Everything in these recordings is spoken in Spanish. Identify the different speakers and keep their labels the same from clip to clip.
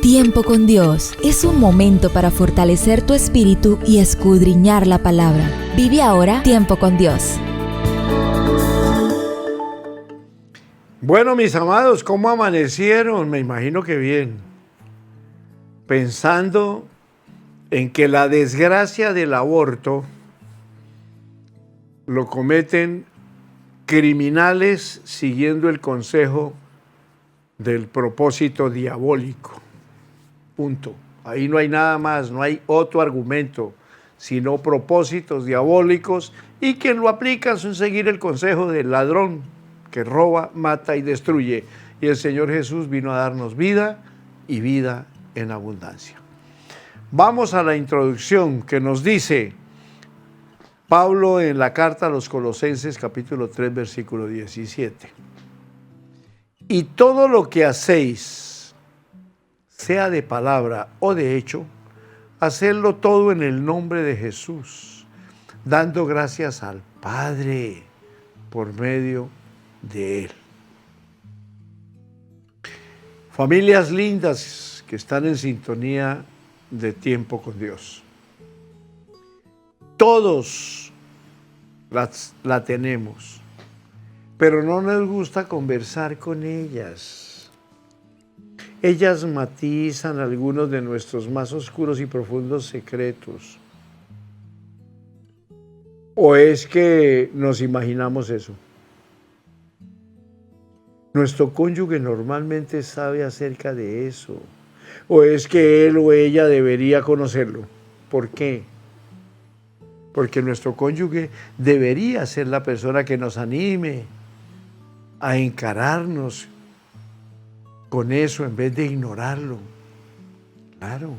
Speaker 1: Tiempo con Dios es un momento para fortalecer tu espíritu y escudriñar la palabra. Vive ahora Tiempo con Dios.
Speaker 2: Bueno, mis amados, ¿cómo amanecieron? Me imagino que bien. Pensando en que la desgracia del aborto lo cometen criminales siguiendo el consejo del propósito diabólico. Punto. Ahí no hay nada más, no hay otro argumento, sino propósitos diabólicos, y quien lo aplica sin seguir el consejo del ladrón que roba, mata y destruye. Y el Señor Jesús vino a darnos vida y vida en abundancia. Vamos a la introducción que nos dice Pablo en la carta a los Colosenses, capítulo 3, versículo 17. Y todo lo que hacéis, sea de palabra o de hecho, hacedlo todo en el nombre de Jesús, dando gracias al Padre por medio de Él. Familias lindas que están en sintonía de Tiempo con Dios. Todos la tenemos, pero no nos gusta conversar con ellas. Ellas matizan algunos de nuestros más oscuros y profundos secretos. ¿O es que nos imaginamos eso? Nuestro cónyuge normalmente sabe acerca de eso. ¿O es que él o ella debería conocerlo? ¿Por qué? Porque nuestro cónyuge debería ser la persona que nos anime a encararnos con eso en vez de ignorarlo. Claro.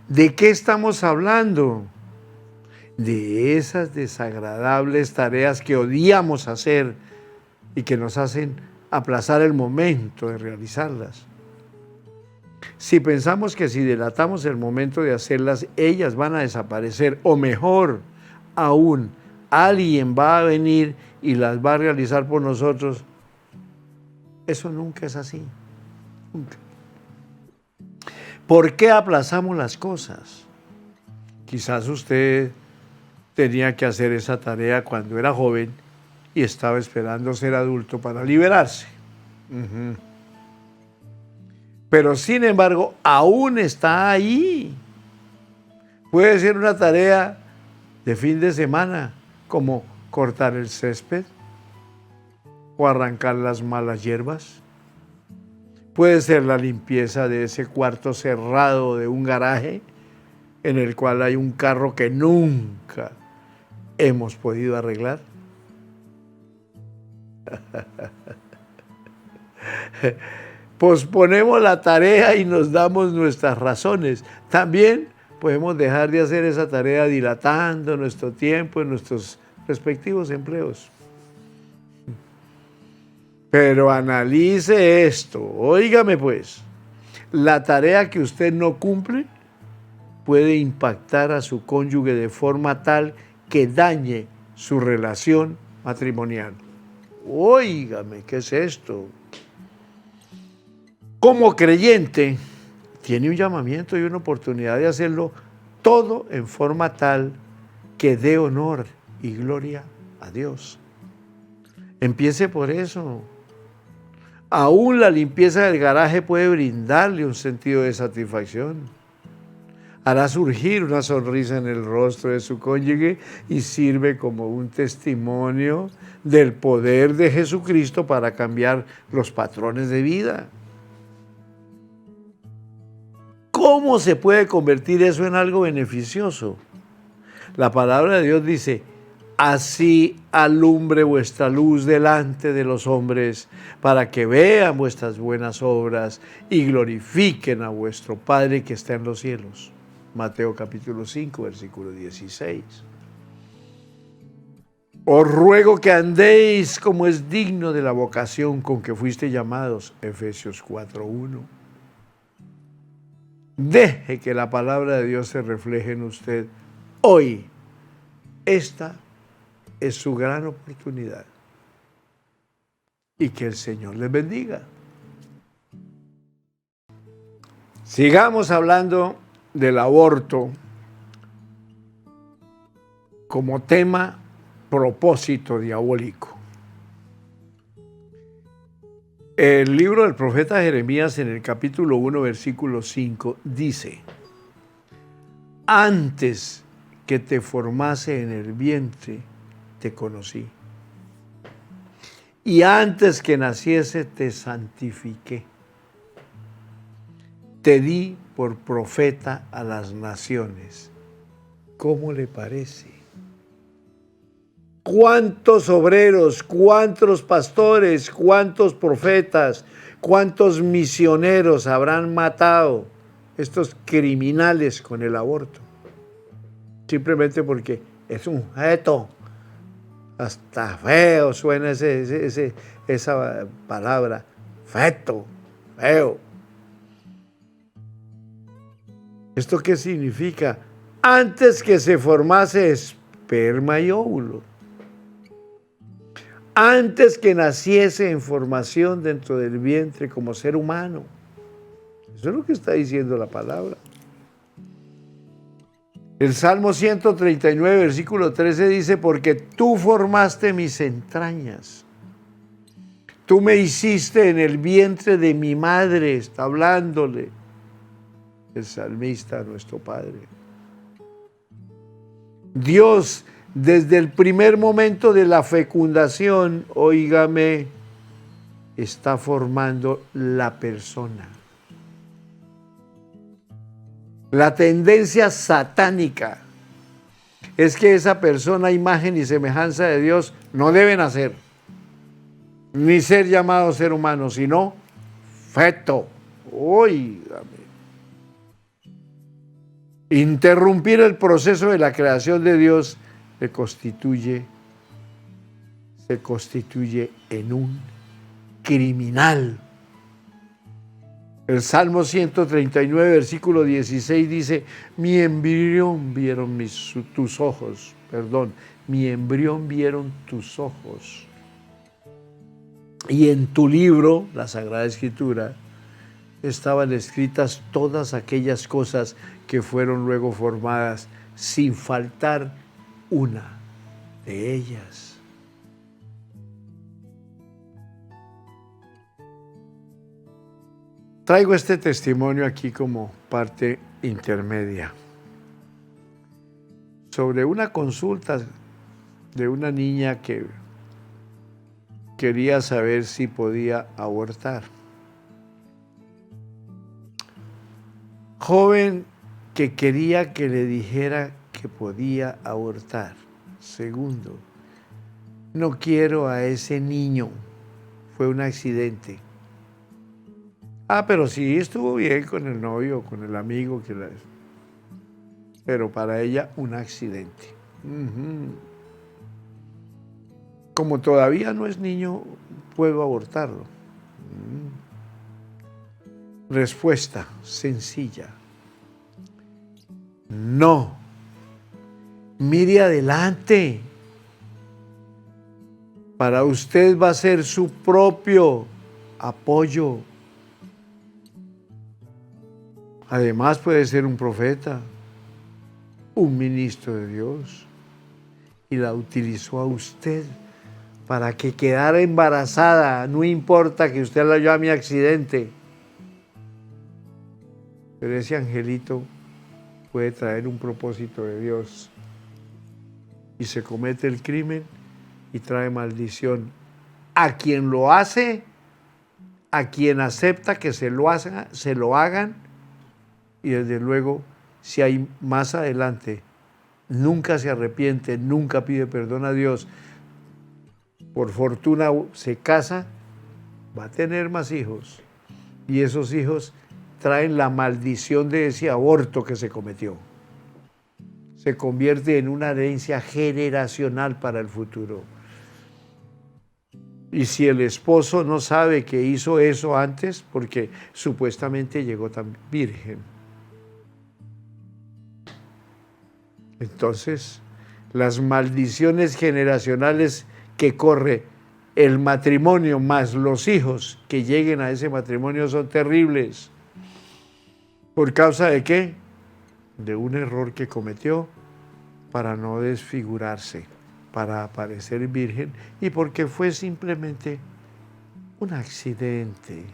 Speaker 2: ¿De qué estamos hablando? De esas desagradables tareas que odiamos hacer y que nos hacen aplazar el momento de realizarlas. Si pensamos que si dilatamos el momento de hacerlas, ellas van a desaparecer, o mejor aún, alguien va a venir y las va a realizar por nosotros, eso nunca es así. Nunca. ¿Por qué aplazamos las cosas? Quizás usted tenía que hacer esa tarea cuando era joven y estaba esperando ser adulto para liberarse. Pero sin embargo, aún está ahí. Puede ser una tarea de fin de semana, como cortar el césped o arrancar las malas hierbas. Puede ser la limpieza de ese cuarto cerrado de un garaje en el cual hay un carro que nunca hemos podido arreglar. Posponemos la tarea y nos damos nuestras razones. También podemos dejar de hacer esa tarea dilatando nuestro tiempo en nuestros respectivos empleos. Pero analice esto, óigame pues, la tarea que usted no cumple puede impactar a su cónyuge de forma tal que dañe su relación matrimonial. Óigame, ¿qué es esto? Como creyente, tiene un llamamiento y una oportunidad de hacerlo todo en forma tal que dé honor y gloria a Dios. Empiece por eso. Aún la limpieza del garaje puede brindarle un sentido de satisfacción. Hará surgir una sonrisa en el rostro de su cónyuge y sirve como un testimonio del poder de Jesucristo para cambiar los patrones de vida. ¿Cómo se puede convertir eso en algo beneficioso? La palabra de Dios dice: así alumbre vuestra luz delante de los hombres, para que vean vuestras buenas obras y glorifiquen a vuestro Padre que está en los cielos. Mateo capítulo 5, versículo 16. Os ruego que andéis como es digno de la vocación con que fuiste llamados. Efesios 4:1. Deje que la palabra de Dios se refleje en usted hoy. Esta es su gran oportunidad. Y que el Señor les bendiga. Sigamos hablando del aborto como tema, propósito diabólico. El libro del profeta Jeremías en el capítulo 1, versículo 5 dice: antes que te formase en el vientre, te conocí. Y antes que naciese, te santifiqué. Te di por profeta a las naciones. ¿Cómo le parece? ¿Cuántos obreros, cuántos pastores, cuántos profetas, cuántos misioneros habrán matado estos criminales con el aborto? Simplemente porque es un feto. Hasta feo suena esa palabra, feto, feo. ¿Esto qué significa? Antes que se formase esperma y óvulo. Antes que naciese en formación dentro del vientre como ser humano. Eso es lo que está diciendo la palabra. El Salmo 139, versículo 13 dice: porque tú formaste mis entrañas. Tú me hiciste en el vientre de mi madre. Está hablándole el salmista a nuestro Padre. Dios, desde el primer momento de la fecundación, óigame, está formando la persona. La tendencia satánica es que esa persona, imagen y semejanza de Dios, no debe nacer, ni ser llamado ser humano, sino feto. Óigame. Interrumpir el proceso de la creación de Dios se constituye en un criminal. El Salmo 139, versículo 16 dice: mi embrión vieron tus ojos, mi embrión vieron tus ojos. Y en tu libro, la Sagrada Escritura, estaban escritas todas aquellas cosas que fueron luego formadas, sin faltar una de ellas. Traigo este testimonio aquí como parte intermedia sobre una consulta de una niña que quería saber si podía abortar. Joven que quería que le dijera que podía abortar. Segundo, no quiero a ese niño, fue un accidente. Pero sí, estuvo bien con el novio, con el amigo, pero para ella un accidente. Como todavía no es niño, puedo abortarlo. Respuesta sencilla: no. Mire adelante. Para usted va a ser su propio apoyo. Además puede ser un profeta, un ministro de Dios, y la utilizó a usted para que quedara embarazada. No importa que usted la llame accidente, pero ese angelito puede traer un propósito de Dios y se comete el crimen y trae maldición a quien lo hace, a quien acepta que se lo hagan. Y desde luego, si hay más adelante, nunca se arrepiente, nunca pide perdón a Dios, por fortuna se casa, va a tener más hijos. Y esos hijos traen la maldición de ese aborto que se cometió. Se convierte en una herencia generacional para el futuro. Y si el esposo no sabe que hizo eso antes, porque supuestamente llegó tan virgen, entonces las maldiciones generacionales que corre el matrimonio más los hijos que lleguen a ese matrimonio son terribles. ¿Por causa de qué? De un error que cometió para no desfigurarse, para aparecer virgen y porque fue simplemente un accidente.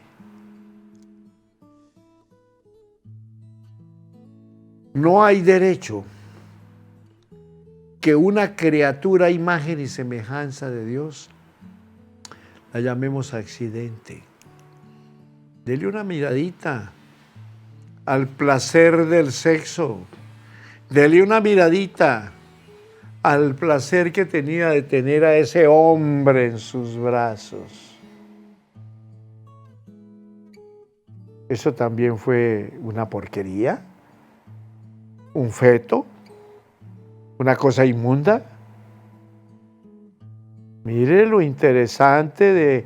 Speaker 2: No hay derecho que una criatura, imagen y semejanza de Dios la llamemos accidente. Dele una miradita al placer del sexo. Dele una miradita al placer que tenía de tener a ese hombre en sus brazos. ¿Eso también fue una porquería? ¿Un feto? ¿Una cosa inmunda? Mire lo interesante de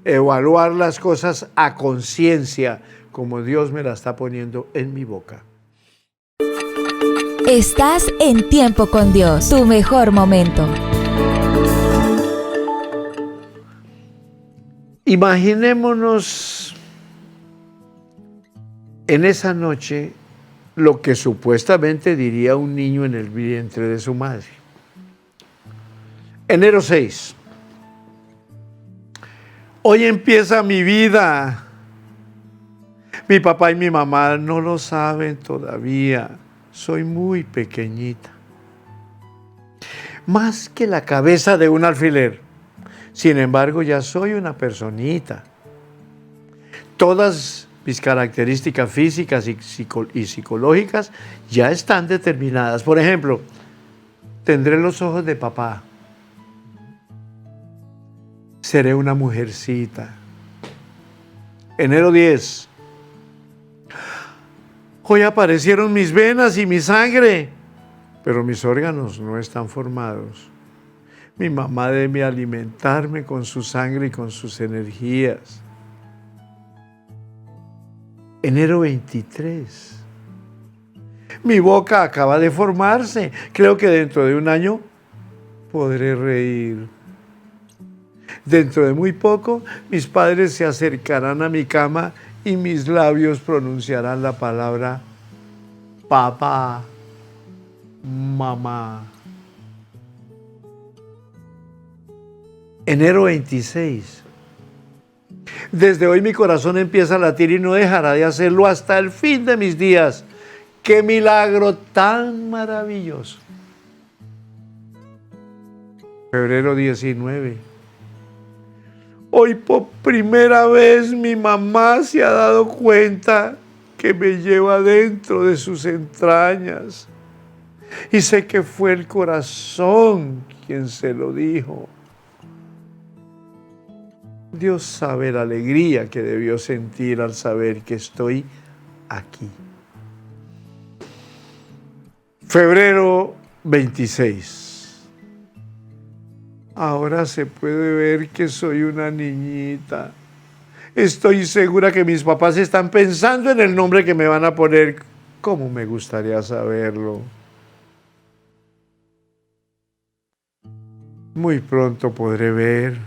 Speaker 2: evaluar las cosas a conciencia, como Dios me la está poniendo en mi boca.
Speaker 1: Estás en Tiempo con Dios, tu mejor momento.
Speaker 2: Imaginémonos en esa noche lo que supuestamente diría un niño en el vientre de su madre. Enero 6. Hoy empieza mi vida. Mi papá y mi mamá no lo saben todavía. Soy muy pequeñita. Más que la cabeza de un alfiler. Sin embargo, ya soy una personita. Todas mis características físicas y psicológicas ya están determinadas. Por ejemplo, tendré los ojos de papá. Seré una mujercita. Enero 10. Hoy aparecieron mis venas y mi sangre, pero mis órganos no están formados. Mi mamá debe alimentarme con su sangre y con sus energías. Enero 23. Mi boca acaba de formarse. Creo que dentro de un año podré reír. Dentro de muy poco, mis padres se acercarán a mi cama y mis labios pronunciarán la palabra papá, mamá. Enero 26. Desde hoy mi corazón empieza a latir y no dejará de hacerlo hasta el fin de mis días. ¡Qué milagro tan maravilloso! Febrero 19. Hoy por primera vez mi mamá se ha dado cuenta que me lleva dentro de sus entrañas. Y sé que fue el corazón quien se lo dijo. Dios sabe la alegría que debió sentir al saber que estoy aquí. Febrero 26. Ahora se puede ver que soy una niñita. Estoy segura que mis papás están pensando en el nombre que me van a poner. ¿Cómo me gustaría saberlo? Muy pronto podré ver.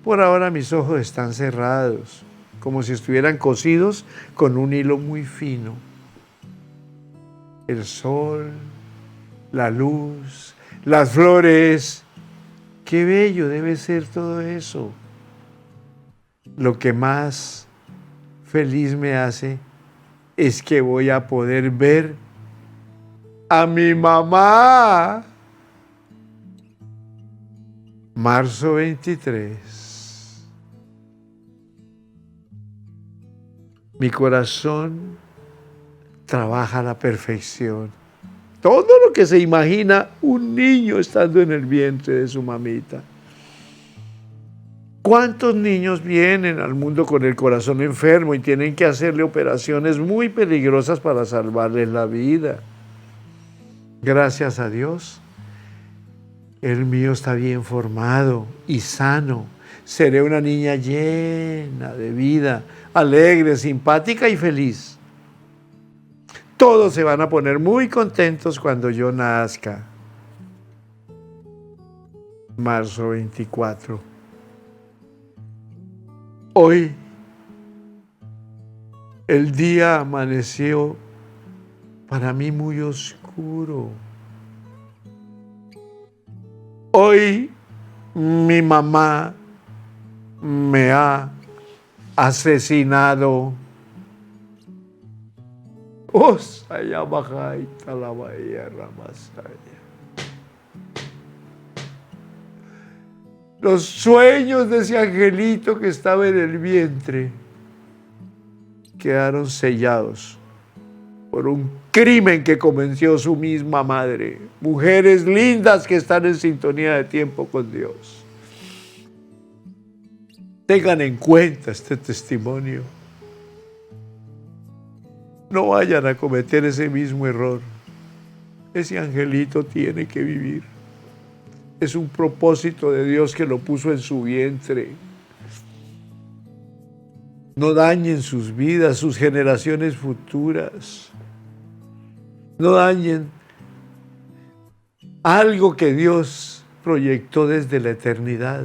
Speaker 2: Por ahora mis ojos están cerrados, como si estuvieran cosidos con un hilo muy fino. El sol, la luz, las flores. Qué bello debe ser todo eso. Lo que más feliz me hace es que voy a poder ver a mi mamá. Marzo 23. Mi corazón trabaja a la perfección. Todo lo que se imagina un niño estando en el vientre de su mamita. ¿Cuántos niños vienen al mundo con el corazón enfermo y tienen que hacerle operaciones muy peligrosas para salvarles la vida? Gracias a Dios, el mío está bien formado y sano. Seré una niña llena de vida, alegre, simpática y feliz. Todos se van a poner muy contentos cuando yo nazca. Marzo 24. Hoy El día amaneció para mí muy oscuro. Hoy mi mamá me ha asesinado. Los sueños de ese angelito que estaba en el vientre quedaron sellados por un crimen que cometió su misma madre. Mujeres lindas que están en sintonía de tiempo con Dios. Tengan en cuenta este testimonio. No vayan a cometer ese mismo error. Ese angelito tiene que vivir. Es un propósito de Dios que lo puso en su vientre. No dañen sus vidas, sus generaciones futuras. No dañen algo que Dios proyectó desde la eternidad.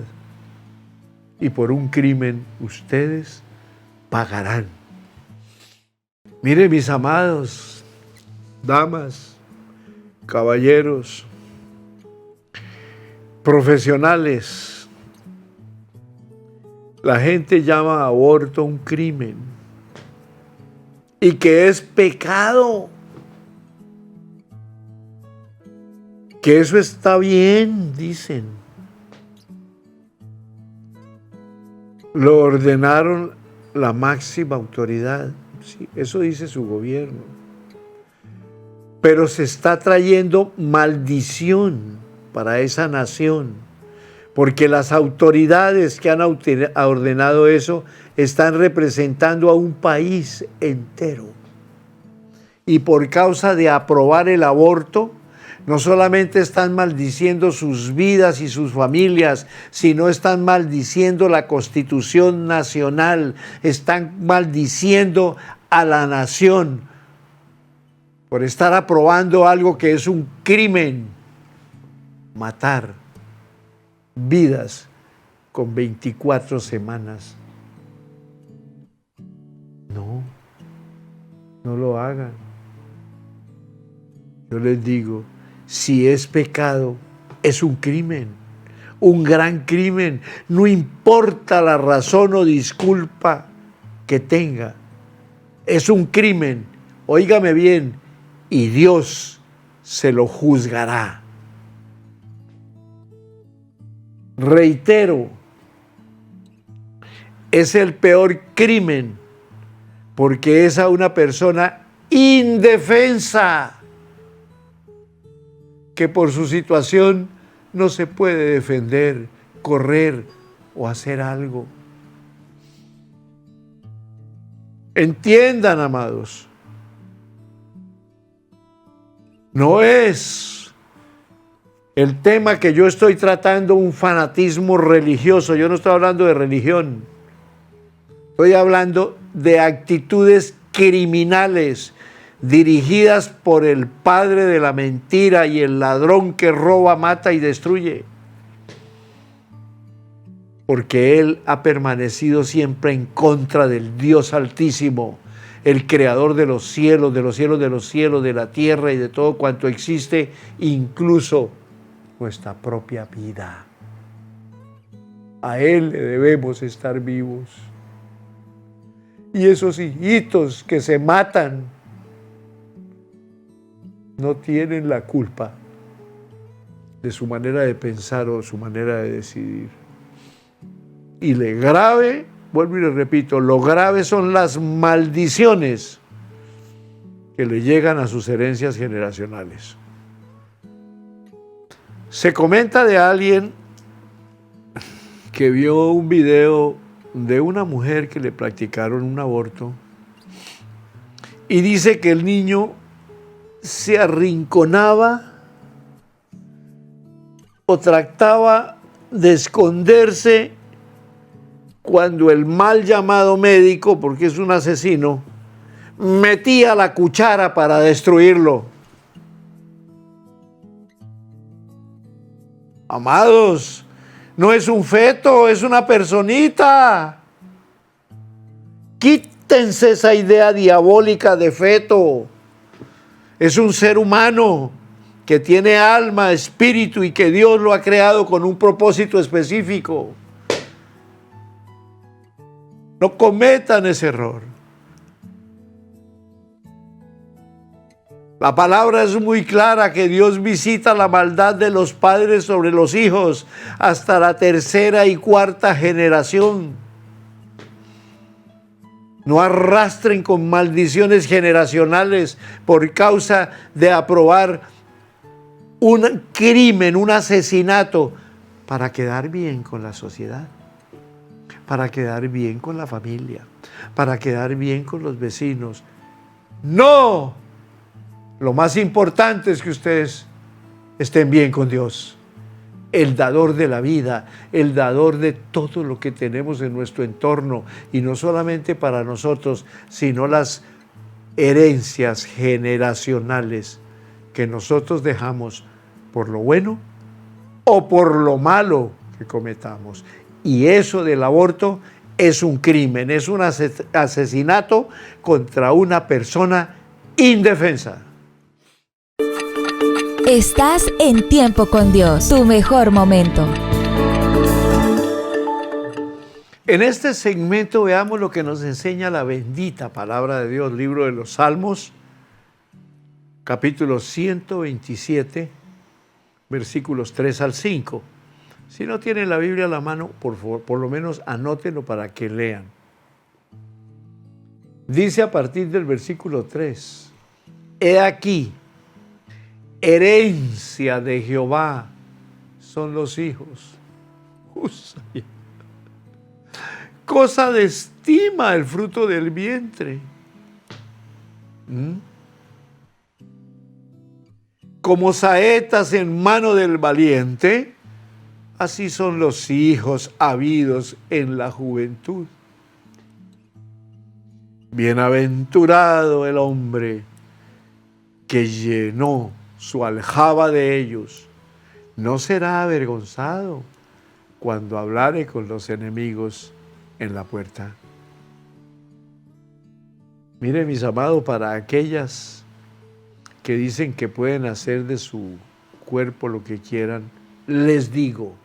Speaker 2: Y por un crimen ustedes pagarán. Miren, mis amados, damas, caballeros, profesionales, la gente llama a aborto un crimen y que es pecado, que eso está bien, dicen. Lo ordenaron la máxima autoridad, sí, eso dice su gobierno. Pero se está trayendo maldición para esa nación, porque las autoridades que han ordenado eso están representando a un país entero. Y por causa de aprobar el aborto, no solamente están maldiciendo sus vidas y sus familias, sino están maldiciendo la Constitución Nacional, están maldiciendo a la nación por estar aprobando algo que es un crimen, matar vidas con 24 semanas. No lo hagan. Yo les digo, si es pecado, es un crimen, un gran crimen. No importa la razón o disculpa que tenga, es un crimen. Óigame bien, y Dios se lo juzgará. Reitero, es el peor crimen porque es a una persona indefensa que por su situación no se puede defender, correr o hacer algo. Entiendan, amados, no es el tema que yo estoy tratando un fanatismo religioso. Yo no estoy hablando de religión. Estoy hablando de actitudes criminales dirigidas por el padre de la mentira y el ladrón que roba, mata y destruye. Porque él ha permanecido siempre en contra del Dios Altísimo, el creador de los cielos, de los cielos, de los cielos, de la tierra y de todo cuanto existe, incluso nuestra propia vida. A él le debemos estar vivos. Y esos hijitos que se matan no tienen la culpa de su manera de pensar o su manera de decidir. Y lo grave, vuelvo y le repito, lo grave son las maldiciones que le llegan a sus herencias generacionales. Se comenta de alguien que vio un video de una mujer que le practicaron un aborto y dice que el niño se arrinconaba o trataba de esconderse cuando el mal llamado médico, porque es un asesino, metía la cuchara para destruirlo. Amados, no es un feto, es una personita. Quítense esa idea diabólica de feto. Es un ser humano que tiene alma, espíritu y que Dios lo ha creado con un propósito específico. No cometan ese error. La palabra es muy clara que Dios visita la maldad de los padres sobre los hijos hasta la tercera y cuarta generación. No arrastren con maldiciones generacionales por causa de aprobar un crimen, un asesinato, para quedar bien con la sociedad, para quedar bien con la familia, para quedar bien con los vecinos. ¡No! Lo más importante es que ustedes estén bien con Dios, el dador de la vida, el dador de todo lo que tenemos en nuestro entorno, y no solamente para nosotros, sino las herencias generacionales que nosotros dejamos por lo bueno o por lo malo que cometamos. Y eso del aborto es un crimen, es un asesinato contra una persona indefensa.
Speaker 1: Estás en Tiempo con Dios, tu mejor momento.
Speaker 2: En este segmento veamos lo que nos enseña la bendita palabra de Dios, libro de los Salmos, capítulo 127, versículos 3 al 5. Si no tienen la Biblia a la mano, por favor, por lo menos anótenlo para que lean. Dice a partir del versículo 3, he aquí, herencia de Jehová son los hijos. Cosa de estima el fruto del vientre. Como saetas en mano del valiente, así son los hijos habidos en la juventud. Bienaventurado el hombre que llenó su aljaba de ellos, no será avergonzado cuando hablare con los enemigos en la puerta. Miren, mis amados, para aquellas que dicen que pueden hacer de su cuerpo lo que quieran, les digo,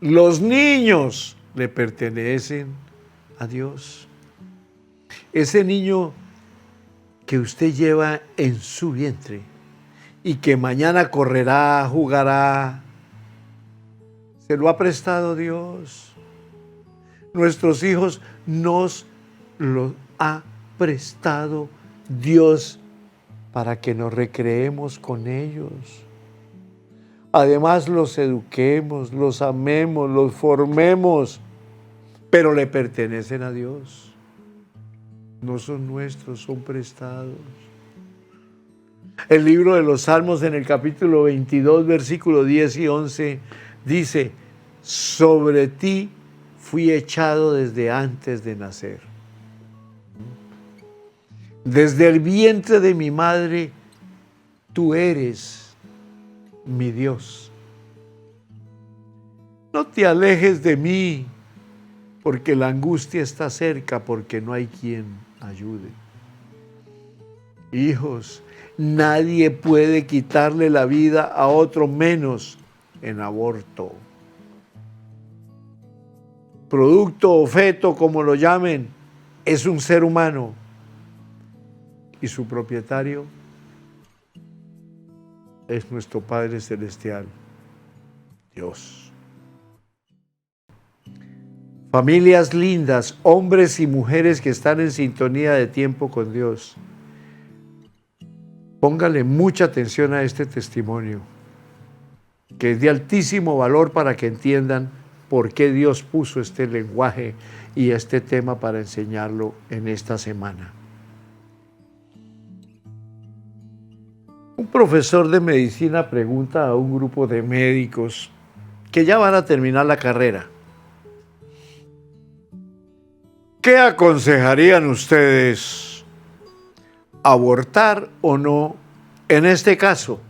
Speaker 2: los niños le pertenecen a Dios. Ese niño que usted lleva en su vientre y que mañana correrá, jugará, se lo ha prestado Dios. Nuestros hijos nos los ha prestado Dios para que nos recreemos con ellos. Además los eduquemos, los amemos, los formemos, pero le pertenecen a Dios. No son nuestros, son prestados. El libro de los Salmos en el capítulo 22, versículos 10 y 11 dice, sobre ti fui echado desde antes de nacer. Desde el vientre de mi madre, tú eres mi Dios. No te alejes de mí, porque la angustia está cerca, porque no hay quien ayude. Hijos, nadie puede quitarle la vida a otro, menos en aborto. Producto o feto, como lo llamen, es un ser humano y su propietario es nuestro Padre Celestial, Dios. Familias lindas, hombres y mujeres que están en sintonía de tiempo con Dios, póngale mucha atención a este testimonio, que es de altísimo valor para que entiendan por qué Dios puso este lenguaje y este tema para enseñarlo en esta semana. Un profesor de medicina pregunta a un grupo de médicos que ya van a terminar la carrera: ¿qué aconsejarían ustedes? ¿Abortar o no en este caso?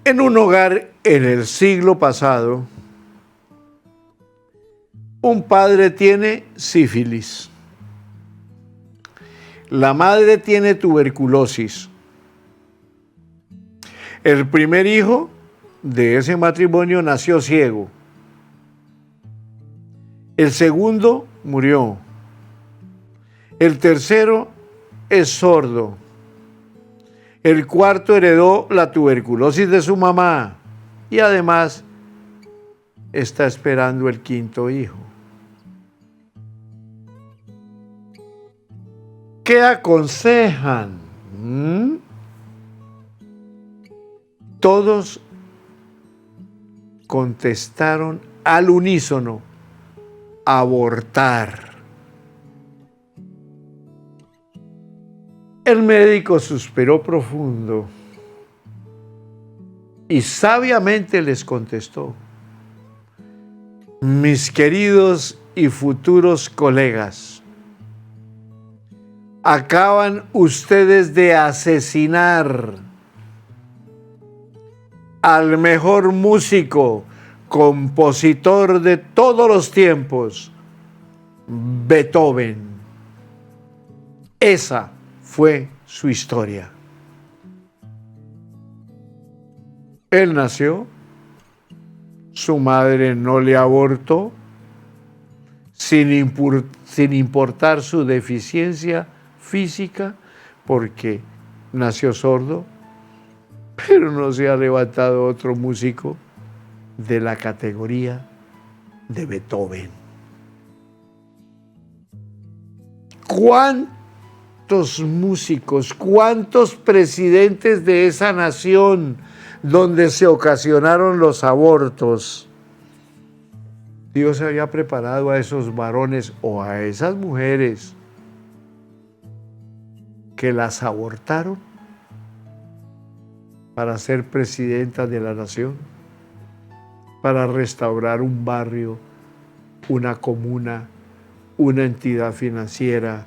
Speaker 2: En un hogar en el siglo pasado, Un padre tiene sífilis. La madre tiene tuberculosis. El primer hijo de ese matrimonio nació ciego. El segundo murió. El tercero es sordo. El cuarto heredó la tuberculosis de su mamá y además está esperando el quinto hijo. ¿Qué aconsejan? Todos contestaron al unísono: abortar. El médico suspiró profundo y sabiamente les contestó: mis queridos y futuros colegas, acaban ustedes de asesinar al mejor músico, compositor de todos los tiempos, Beethoven. Esa fue su historia. Él nació, su madre no le abortó, sin importar su deficiencia física, porque nació sordo, pero no se ha levantado otro músico de la categoría de Beethoven. ¿Cuántos músicos, cuántos presidentes de esa nación donde se ocasionaron los abortos? Dios había preparado a esos varones o a esas mujeres que las abortaron para ser presidentas de la nación, para restaurar un barrio, una comuna, una entidad financiera,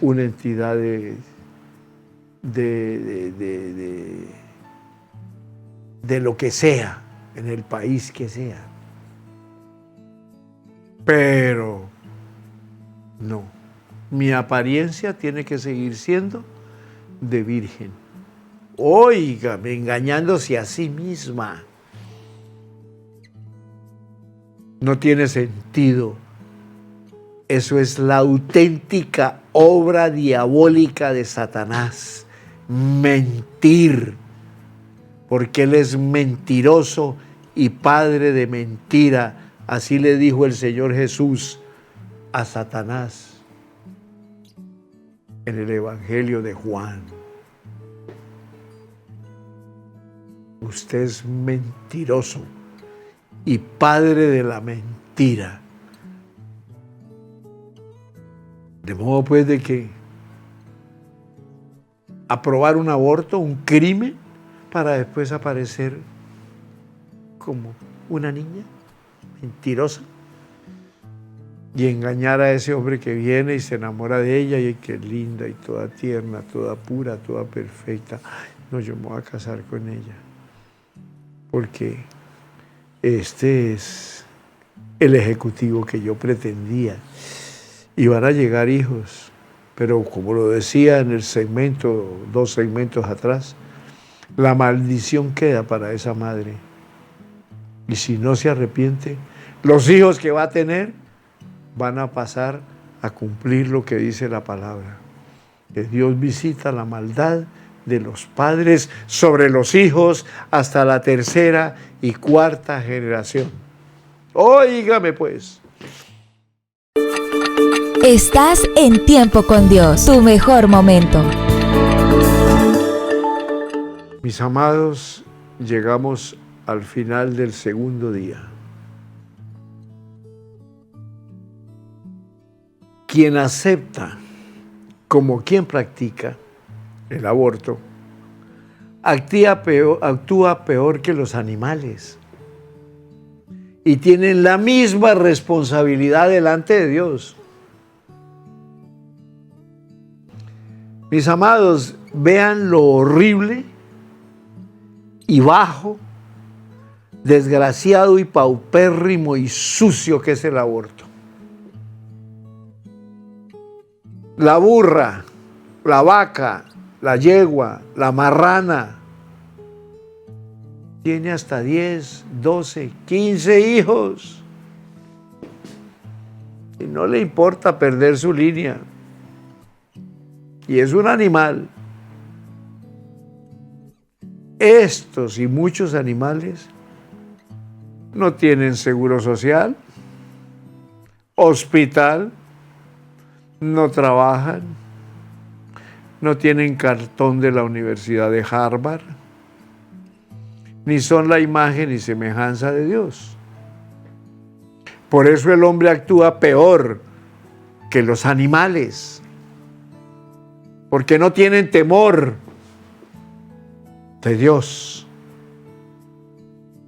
Speaker 2: una entidad de lo que sea, en el país que sea. Pero no, mi apariencia tiene que seguir siendo de virgen. Óigame, engañándose a sí misma. No tiene sentido. Eso es la auténtica obra diabólica de Satanás. Mentir. Porque él es mentiroso y padre de mentira. Así le dijo el Señor Jesús a Satanás en el Evangelio de Juan. Usted es mentiroso y padre de la mentira. De modo pues de que aprobar un aborto, un crimen, para después aparecer como una niña mentirosa y engañar a ese hombre que viene y se enamora de ella y que es linda y toda tierna, toda pura, toda perfecta. No, yo me voy a casar con ella porque este es el ejecutivo que yo pretendía y van a llegar hijos, pero como lo decía en el segmento, 2 segmentos atrás, la maldición queda para esa madre. Y si no se arrepiente, los hijos que va a tener van a pasar a cumplir lo que dice la palabra. Que Dios visita la maldad de los padres sobre los hijos hasta la 3ª y 4ª generación. Óigame pues.
Speaker 1: Estás en Tiempo con Dios, tu mejor momento.
Speaker 2: Mis amados, llegamos al final del segundo día. Quien acepta como quien practica el aborto, actúa peor que los animales y tienen la misma responsabilidad delante de Dios. Mis amados, vean lo horrible y bajo, desgraciado y paupérrimo y sucio que es el aborto. la burra, la vaca, la yegua, la marrana. Tiene hasta 10, 12, 15 hijos. Y no le importa perder su línea. Y es un animal. Estos y muchos animales no tienen seguro social, hospital, no trabajan, no tienen cartón de la Universidad de Harvard, ni son la imagen y semejanza de Dios. Por eso el hombre actúa peor que los animales, porque no tienen temor de Dios.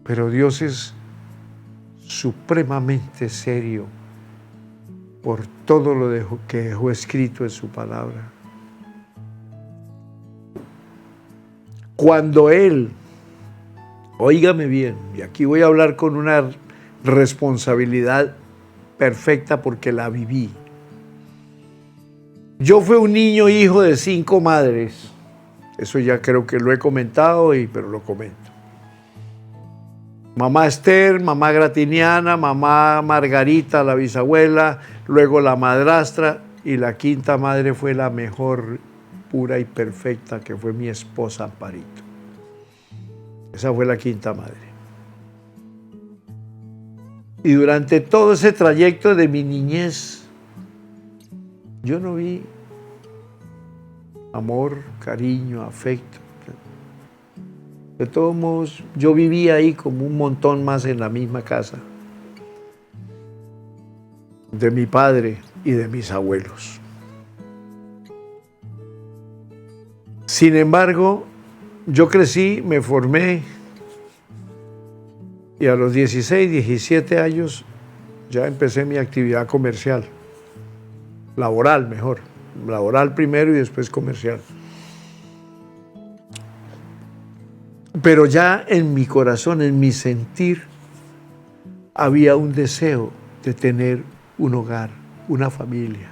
Speaker 2: Pero Dios es supremamente serio por todo lo que dejó escrito en su palabra. Cuando Él, óigame bien, y aquí voy a hablar con una responsabilidad perfecta porque la viví. Yo fui un niño hijo de 5 madres. Eso ya creo que lo he comentado, pero lo comento. Mamá Esther, mamá Gratiniana, mamá Margarita, la bisabuela, luego la madrastra, y la quinta madre fue la mejor, pura y perfecta, que fue mi esposa Amparito. Esa fue la quinta madre. Y durante todo ese trayecto de mi niñez, yo no vi amor, cariño, afecto. De todos modos, yo vivía ahí como un montón más en la misma casa de mi padre y de mis abuelos. Sin embargo, yo crecí, me formé y a los 16, 17 años ya empecé mi actividad comercial, laboral mejor, laboral primero y después comercial. Pero ya en mi corazón, en mi sentir, había un deseo de tener un hogar, una familia.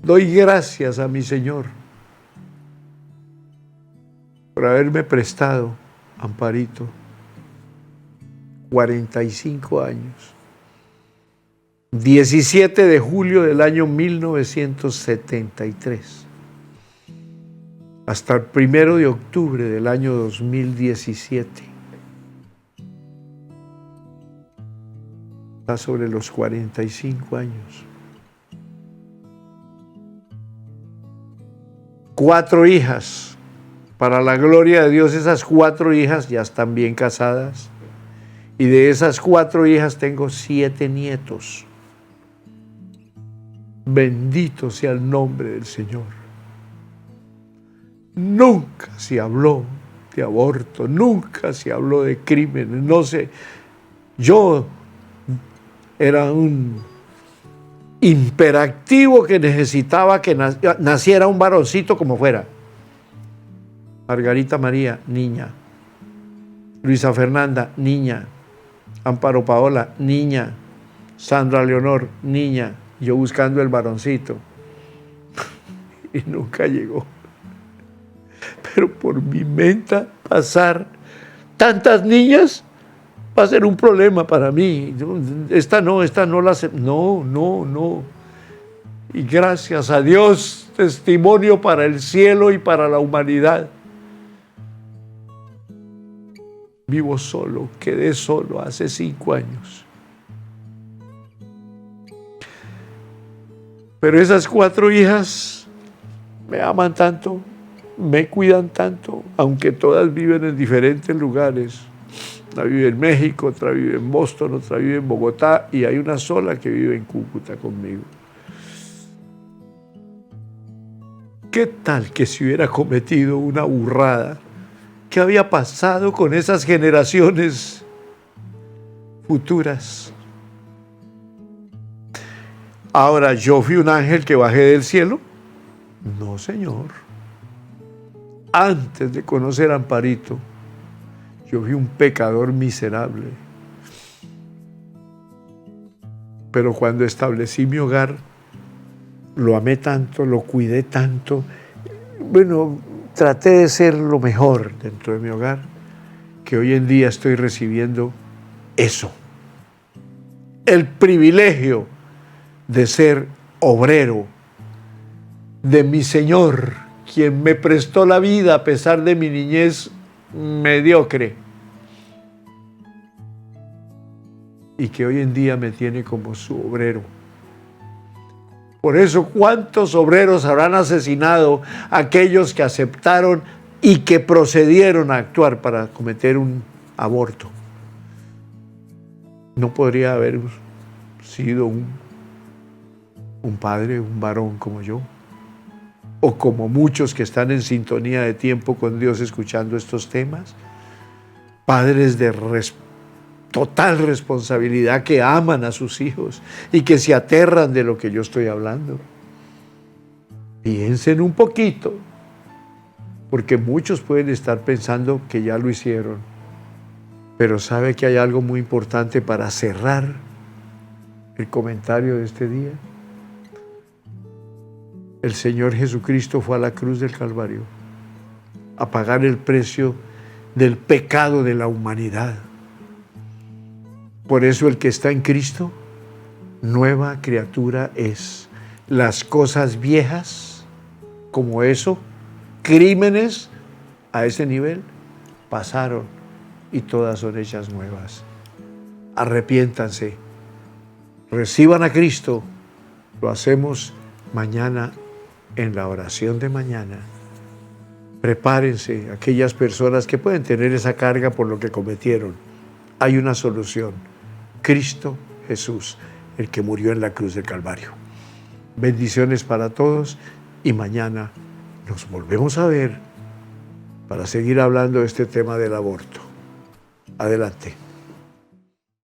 Speaker 2: Doy gracias a mi Señor por haberme prestado, Amparito, 45 años. 17 de julio del año 1973. Hasta el 1 de octubre del año 2017. Está sobre los 45 años. 4 hijas. Para la gloria de Dios, esas 4 hijas ya están bien casadas. Y de esas 4 hijas tengo 7 nietos. Bendito sea el nombre del Señor. Nunca se habló de aborto, nunca se habló de crímenes, no sé. Yo era un imperactivo que necesitaba que naciera un varoncito como fuera. Margarita María, niña. Luisa Fernanda, niña. Amparo Paola, niña. Sandra Leonor, niña. Yo buscando el varoncito. Y nunca llegó. Pero por mi mente pasar tantas niñas va a ser un problema para mí. Esta no la acepto. No. Y gracias a Dios, testimonio para el cielo y para la humanidad. Vivo solo, quedé solo hace 5 años. Pero esas 4 hijas me aman tanto, me cuidan tanto, aunque todas viven en diferentes lugares. Una vive en México, otra vive en Boston, otra vive en Bogotá, y hay una sola que vive en Cúcuta conmigo. ¿Qué tal que si hubiera cometido una burrada? ¿Qué había pasado con esas generaciones futuras? Ahora, ¿yo fui un ángel que bajé del cielo? No, Señor. Antes de conocer a Amparito, yo fui un pecador miserable. Pero cuando establecí mi hogar, lo amé tanto, lo cuidé tanto. Bueno, traté de ser lo mejor dentro de mi hogar, que hoy en día estoy recibiendo eso. El privilegio de ser obrero de mi Señor, quien me prestó la vida a pesar de mi niñez mediocre y que hoy en día me tiene como su obrero. Por eso, ¿cuántos obreros habrán asesinado a aquellos que aceptaron y que procedieron a actuar para cometer un aborto? No podría haber sido un padre, un varón como yo, o como muchos que están en sintonía de tiempo con Dios escuchando estos temas, padres de total responsabilidad que aman a sus hijos y que se aterran de lo que yo estoy hablando. Piensen un poquito, porque muchos pueden estar pensando que ya lo hicieron, pero sabe que hay algo muy importante para cerrar el comentario de este día. El Señor Jesucristo fue a la cruz del Calvario a pagar el precio del pecado de la humanidad. Por eso el que está en Cristo, nueva criatura es. Las cosas viejas, como eso, crímenes a ese nivel, pasaron y todas son hechas nuevas. Arrepiéntanse, reciban a Cristo. Lo hacemos mañana en la oración de mañana. Prepárense, aquellas personas que pueden tener esa carga por lo que cometieron. Hay una solución. Cristo Jesús, el que murió en la cruz del Calvario. Bendiciones para todos y mañana nos volvemos a ver para seguir hablando de este tema del aborto. Adelante.